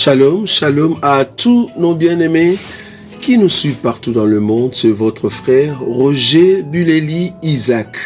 Shalom, shalom à tous nos bien-aimés qui nous suivent partout dans le monde. C'est votre frère Roger Buleli Isaac.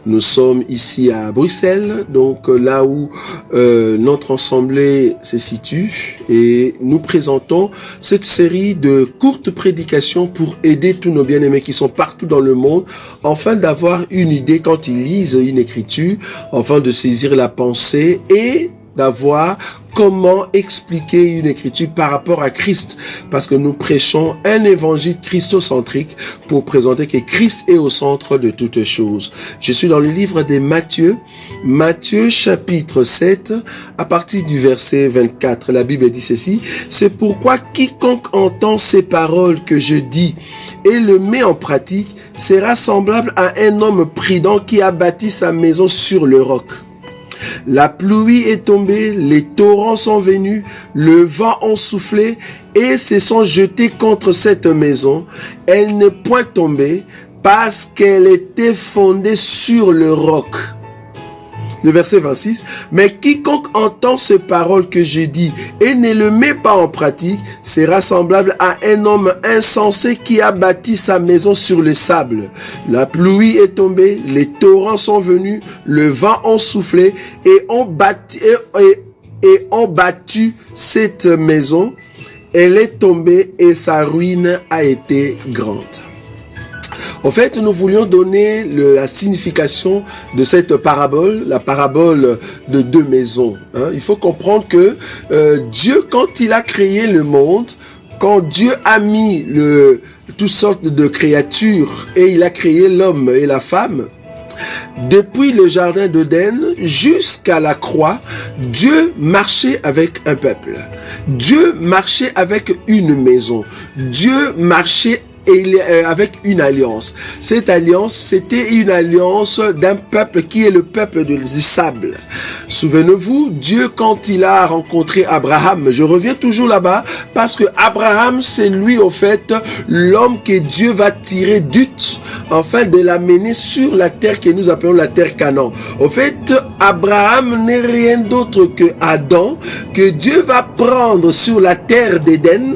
Nous sommes ici à Bruxelles, donc là où notre assemblée se situe, et nous présentons cette série de courtes prédications pour aider tous nos bien-aimés qui sont partout dans le monde, afin d'avoir une idée quand ils lisent une écriture, afin de saisir la pensée et d'avoir comment expliquer une écriture par rapport à Christ, parce que nous prêchons un évangile christocentrique pour présenter que Christ est au centre de toutes choses. Je suis dans le livre de Matthieu chapitre 7, à partir du verset 24. La Bible dit ceci: c'est pourquoi quiconque entend ces paroles que je dis et le met en pratique sera semblable à un homme prudent qui a bâti sa maison sur le roc. La pluie est tombée, les torrents sont venus, le vent a soufflé et se sont jetés contre cette maison. Elle n'est point tombée parce qu'elle était fondée sur le roc. Le verset 26, mais quiconque entend ces paroles que je dis et ne le met pas en pratique sera semblable à un homme insensé qui a bâti sa maison sur le sable. La pluie est tombée, les torrents sont venus, le vent a soufflé et ont battu cette maison. Elle est tombée et sa ruine a été grande. En fait, nous voulions donner la signification de cette parabole, la parabole de deux maisons. Il faut comprendre que Dieu, quand il a créé le monde, quand Dieu a mis toutes sortes de créatures et il a créé l'homme et la femme, depuis le jardin d'Éden jusqu'à la croix, Dieu marchait avec un peuple. Dieu marchait avec une maison. Dieu marchait avec une alliance. Cette alliance, c'était une alliance d'un peuple qui est le peuple du sable. Souvenez-vous, Dieu, quand il a rencontré Abraham, je reviens toujours là-bas, parce que Abraham, c'est lui, au fait, l'homme que Dieu va tirer d'Ut, afin de l'amener sur la terre que nous appelons la terre Canaan. Au fait, Abraham n'est rien d'autre que Adam, que Dieu va prendre sur la terre d'Éden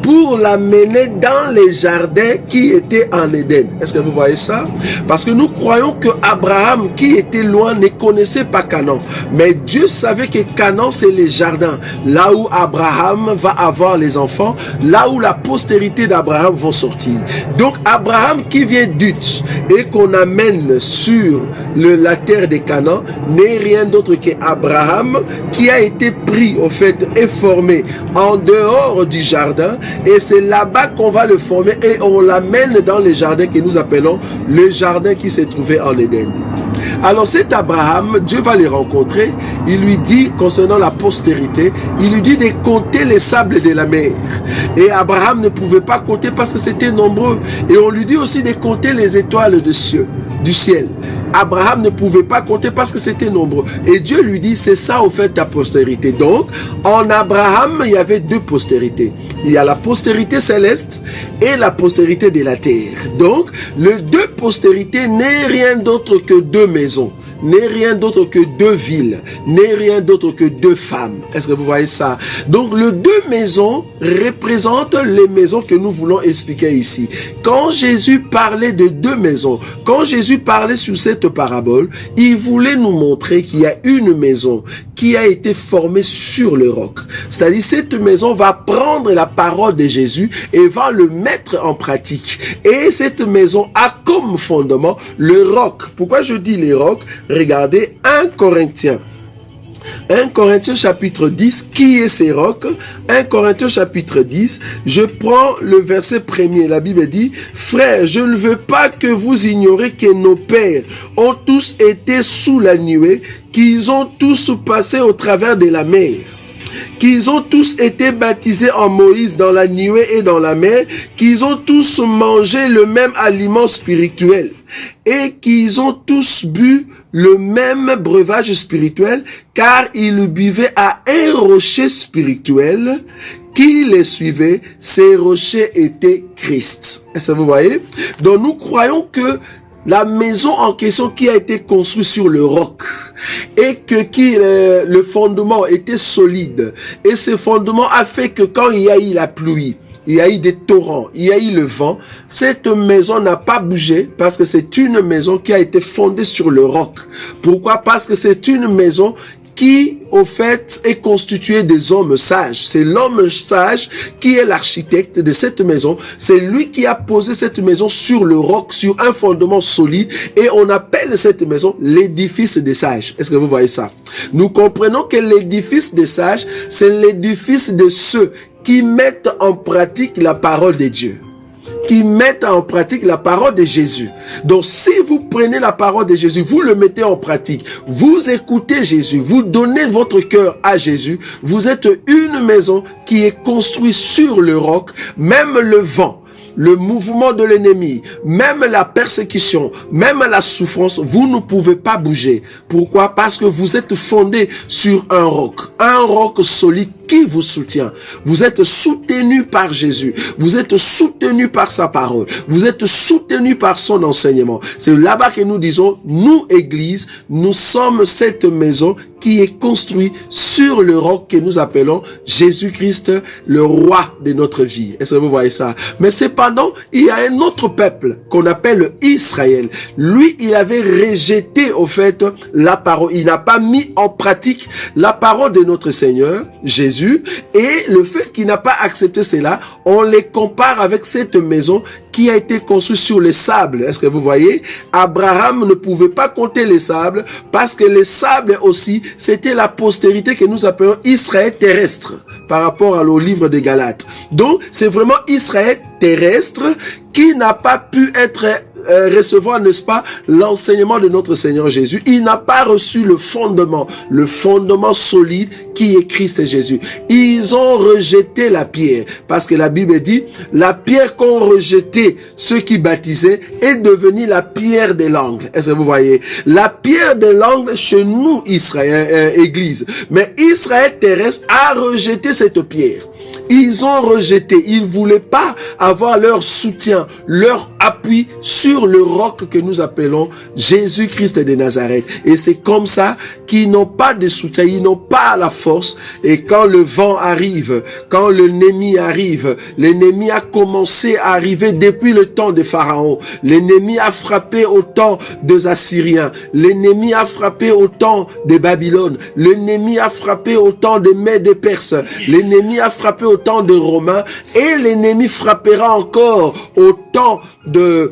pour l'amener dans les jardins qui étaient en Éden. Est-ce que vous voyez ça? Parce que nous croyons que Abraham, qui était loin, ne connaissait pas Canaan. Mais Dieu savait que Canaan, c'est les jardins. Là où Abraham va avoir les enfants, là où la postérité d'Abraham va sortir. Donc Abraham qui vient d'Ut et qu'on amène sur la terre de Canaan n'est rien d'autre qu'Abraham qui a été pris, au fait, et formé en dehors du jardin. Et c'est là-bas qu'on va le former et on l'amène dans les jardins que nous appelons le jardin qui s'est trouvé en Éden. Alors cet Abraham, Dieu va le rencontrer, il lui dit concernant la postérité, il lui dit de compter les sables de la mer. Et Abraham ne pouvait pas compter parce que c'était nombreux. Et on lui dit aussi de compter les étoiles du ciel. Abraham ne pouvait pas compter parce que c'était nombreux. Et Dieu lui dit, c'est ça au fait ta postérité. Donc, en Abraham, il y avait deux postérités. Il y a la postérité céleste et la postérité de la terre. Donc, les deux postérités n'est rien d'autre que deux maisons, n'est rien d'autre que deux villes, n'est rien d'autre que deux femmes. Est-ce que vous voyez ça? Donc, les deux maisons représentent les maisons que nous voulons expliquer ici. Quand Jésus parlait de deux maisons, quand Jésus parlait sur cette parabole, il voulait nous montrer qu'il y a une maison qui a été formée sur le roc. C'est-à-dire, cette maison va prendre la parole de Jésus et va le mettre en pratique. Et cette maison a comme fondement le roc. Pourquoi je dis les rocs? Regardez 1 Corinthiens. 1 Corinthiens chapitre 10, qui est ces rocs? 1 Corinthiens chapitre 10, je prends le verset premier. La Bible dit: frères, je ne veux pas que vous ignorez que nos pères ont tous été sous la nuée, qu'ils ont tous passé au travers de la mer, qu'ils ont tous été baptisés en Moïse dans la nuée et dans la mer, qu'ils ont tous mangé le même aliment spirituel et qu'ils ont tous bu le même breuvage spirituel, car ils buvaient à un rocher spirituel qui les suivait. Ces rochers étaient Christ. Est-ce que vous voyez? Donc nous croyons que la maison en question qui a été construite sur le roc et que le fondement était solide, et ce fondement a fait que quand il y a eu la pluie, il y a eu des torrents, il y a eu le vent, cette maison n'a pas bougé parce que c'est une maison qui a été fondée sur le roc. Pourquoi? Parce que c'est une maison qui, au fait, est constitué des hommes sages. C'est l'homme sage qui est l'architecte de cette maison. C'est lui qui a posé cette maison sur le roc, sur un fondement solide, et on appelle cette maison l'édifice des sages. Est-ce que vous voyez ça? Nous comprenons que l'édifice des sages, c'est l'édifice de ceux qui mettent en pratique la parole de Dieu, qui mettent en pratique la parole de Jésus. Donc, si vous prenez la parole de Jésus, vous le mettez en pratique, vous écoutez Jésus, vous donnez votre cœur à Jésus, vous êtes une maison qui est construite sur le roc. Même le vent, le mouvement de l'ennemi, même la persécution, même la souffrance, vous ne pouvez pas bouger. Pourquoi? Parce que vous êtes fondé sur un roc solide qui vous soutient. Vous êtes soutenu par Jésus, vous êtes soutenu par sa parole, vous êtes soutenu par son enseignement. C'est là-bas que nous disons, nous, Église, nous sommes cette maison qui est construite sur le roc que nous appelons Jésus-Christ, le roi de notre vie. Est-ce que vous voyez ça? Mais cependant, il y a un autre peuple qu'on appelle Israël. Lui, il avait rejeté, au fait, la parole. Il n'a pas mis en pratique la parole de notre Seigneur, Jésus, et le fait qu'il n'a pas accepté cela, on les compare avec cette maison qui a été construite sur les sables. Est-ce que vous voyez? Abraham ne pouvait pas compter les sables parce que les sables aussi, c'était la postérité que nous appelons Israël terrestre par rapport au livre de Galates. Donc, c'est vraiment Israël terrestre qui n'a pas pu être recevoir, n'est-ce pas, l'enseignement de notre Seigneur Jésus. Il n'a pas reçu le fondement solide qui est Christ Jésus. Ils ont rejeté la pierre, parce que la Bible dit, la pierre qu'ont rejeté ceux qui baptisaient est devenue la pierre de l'angle. Est-ce que vous voyez? La pierre de l'angle chez nous, Israël, Église. Mais Israël terrestre a rejeté cette pierre. Ils ont rejeté, ils ne voulaient pas avoir leur soutien, leur appui sur le roc que nous appelons Jésus-Christ de Nazareth. Et c'est comme ça qu'ils n'ont pas de soutien, ils n'ont pas la force. Et quand le vent arrive, quand l'ennemi arrive, l'ennemi a commencé à arriver depuis le temps de Pharaon. L'ennemi a frappé au temps des Assyriens. L'ennemi a frappé au temps de Babylone. L'ennemi a frappé au temps des Mèdes et Perses. L'ennemi a frappé au temps des Romains, et l'ennemi frappera encore au temps de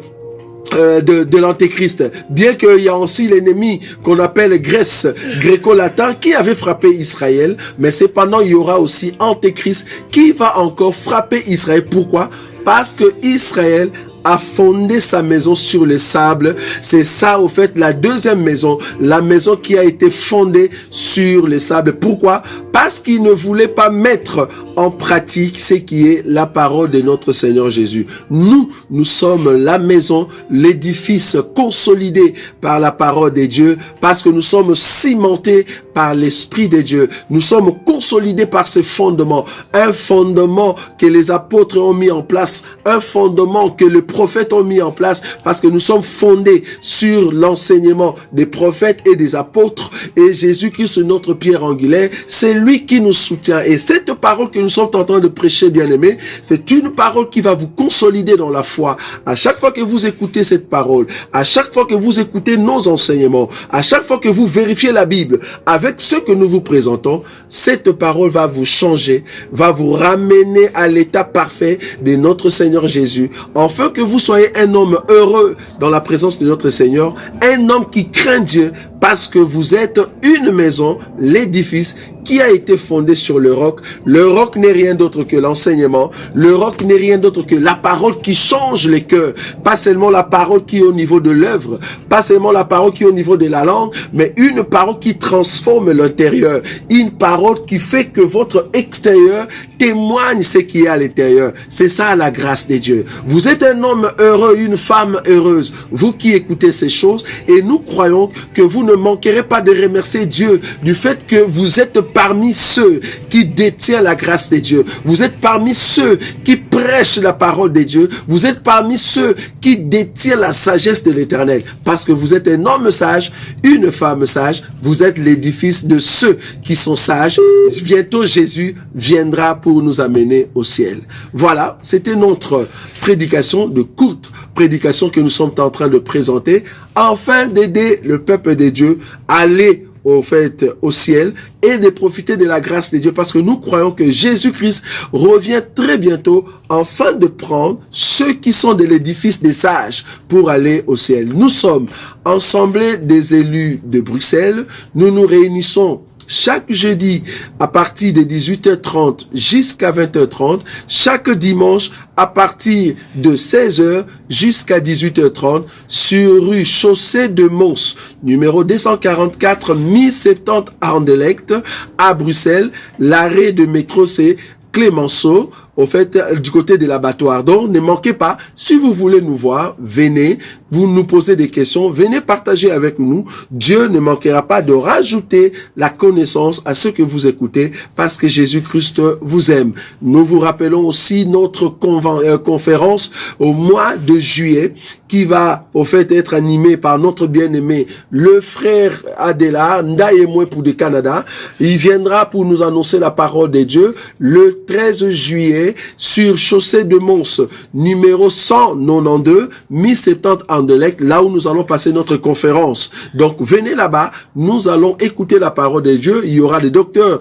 l'Antéchrist. Bien qu'il y a aussi l'ennemi qu'on appelle Grèce, gréco-latin, qui avait frappé Israël, mais cependant il y aura aussi Antéchrist qui va encore frapper Israël. Pourquoi? Parce que Israël a fondé sa maison sur le sable. C'est ça, au fait, la deuxième maison, la maison qui a été fondée sur le sable. Pourquoi? Parce qu'il ne voulait pas mettre en pratique ce qui est la parole de notre Seigneur Jésus. Nous sommes la maison, l'édifice consolidé par la parole de Dieu, parce que nous sommes cimentés par l'Esprit de Dieu. Nous sommes consolidés par ce fondement, un fondement que les apôtres ont mis en place, un fondement que les prophètes ont mis en place, parce que nous sommes fondés sur l'enseignement des prophètes et des apôtres, et Jésus-Christ, notre pierre angulaire, c'est lui qui nous soutient. Et cette parole que nous sommes en train de prêcher, bien-aimés, c'est une parole qui va vous consolider dans la foi. À chaque fois que vous écoutez cette parole, à chaque fois que vous écoutez nos enseignements, à chaque fois que vous vérifiez la Bible avec ce que nous vous présentons, cette parole va vous changer, va vous ramener à l'état parfait de notre Seigneur Jésus, afin que vous soyez un homme heureux dans la présence de notre Seigneur, un homme qui craint Dieu, parce que vous êtes une maison, l'édifice qui a été fondé sur le roc. Le roc n'est rien d'autre que l'enseignement. Le roc n'est rien d'autre que la parole qui change les cœurs. Pas seulement la parole qui est au niveau de l'œuvre, pas seulement la parole qui est au niveau de la langue, mais une parole qui transforme l'intérieur. Une parole qui fait que votre extérieur témoigne ce qui est à l'intérieur. C'est ça la grâce de Dieu. Vous êtes un homme heureux, une femme heureuse, vous qui écoutez ces choses, et nous croyons que vous ne ne manquerez pas de remercier Dieu du fait que vous êtes parmi ceux qui détiennent la grâce de Dieu. Vous êtes parmi ceux qui prêchent la parole de Dieu. Vous êtes parmi ceux qui détiennent la sagesse de l'Éternel. Parce que vous êtes un homme sage, une femme sage. Vous êtes l'édifice de ceux qui sont sages. Bientôt, Jésus viendra pour nous amener au ciel. Voilà, c'était notre prédication, de courte prédication que nous sommes en train de présenter, afin d'aider le peuple de Dieu à aller au ciel et de profiter de la grâce de Dieu, parce que nous croyons que Jésus-Christ revient très bientôt afin de prendre ceux qui sont de l'édifice des sages pour aller au ciel. Nous sommes assemblée des élus de Bruxelles. Nous nous réunissons chaque jeudi à partir de 18h30 jusqu'à 20h30, chaque dimanche à partir de 16h jusqu'à 18h30 sur rue Chaussée de Mons, numéro 244 1070 Anderlecht à Bruxelles. L'arrêt de métro c'est Clémenceau, au fait, du côté de l'abattoir. Donc, ne manquez pas, si vous voulez nous voir, venez, vous nous posez des questions, venez partager avec nous. Dieu ne manquera pas de rajouter la connaissance à ce que vous écoutez, parce que Jésus-Christ vous aime. Nous vous rappelons aussi notre conférence au mois de juillet, qui va, au fait, être animée par notre bien-aimé, le frère Adela, Ndaye Moué pour du Canada. Il viendra pour nous annoncer la parole de Dieu le 13 juillet sur Chaussée de Mons, numéro 192, 1070 Anderlecht, là où nous allons passer notre conférence. Donc, venez là-bas, nous allons écouter la parole de Dieu. Il y aura des docteurs,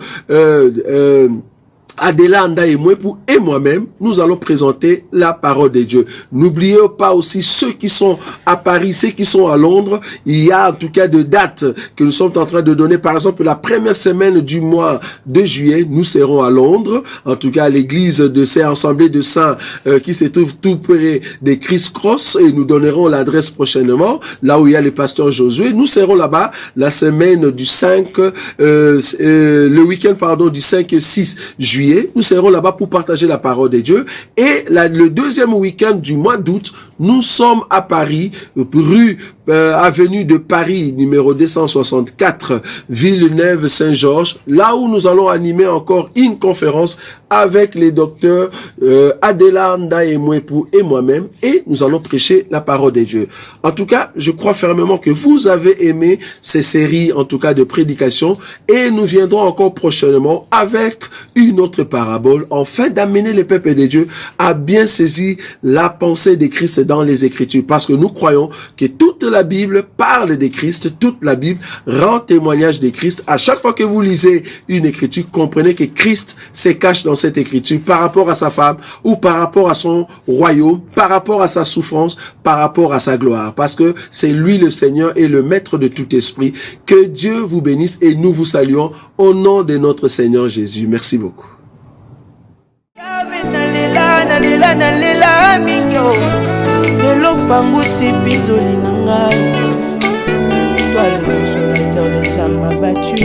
Adela Ndaye Moué et moi-même, nous allons présenter la parole de Dieu. N'oubliez pas aussi ceux qui sont à Paris, ceux qui sont à Londres. Il y a en tout cas de dates que nous sommes en train de donner. Par exemple, la première semaine du mois de juillet, nous serons à Londres. En tout cas, l'église de ces assemblées de saints qui se trouve tout près des Christ Cross, et nous donnerons l'adresse prochainement, là où il y a le pasteur Josué. Nous serons là-bas la semaine du 5, le week-end, du 5 et 6 juillet. Nous serons là-bas pour partager la parole de Dieu. Et le deuxième week-end du mois d'août, nous sommes à Paris, rue avenue de Paris, numéro 264, Villeneuve-Saint-Georges, là où nous allons animer encore une conférence avec les docteurs Adela Ndaye Moué et moi-même, et nous allons prêcher la parole de Dieu. En tout cas, je crois fermement que vous avez aimé ces séries, en tout cas de prédication, et nous viendrons encore prochainement avec une autre parabole, afin d'amener le peuple de Dieu à bien saisir la pensée de Christ dans les Écritures, parce que nous croyons que toute la Bible parle de Christ, toute la Bible rend témoignage de Christ. À chaque fois que vous lisez une écriture, comprenez que Christ se cache dans cette écriture par rapport à sa femme, ou par rapport à son royaume, par rapport à sa souffrance, par rapport à sa gloire, parce que c'est lui le Seigneur et le maître de tout esprit. Que Dieu vous bénisse et nous vous saluons au nom de notre Seigneur Jésus. Merci beaucoup. Toi le consommateur des âmes abattues,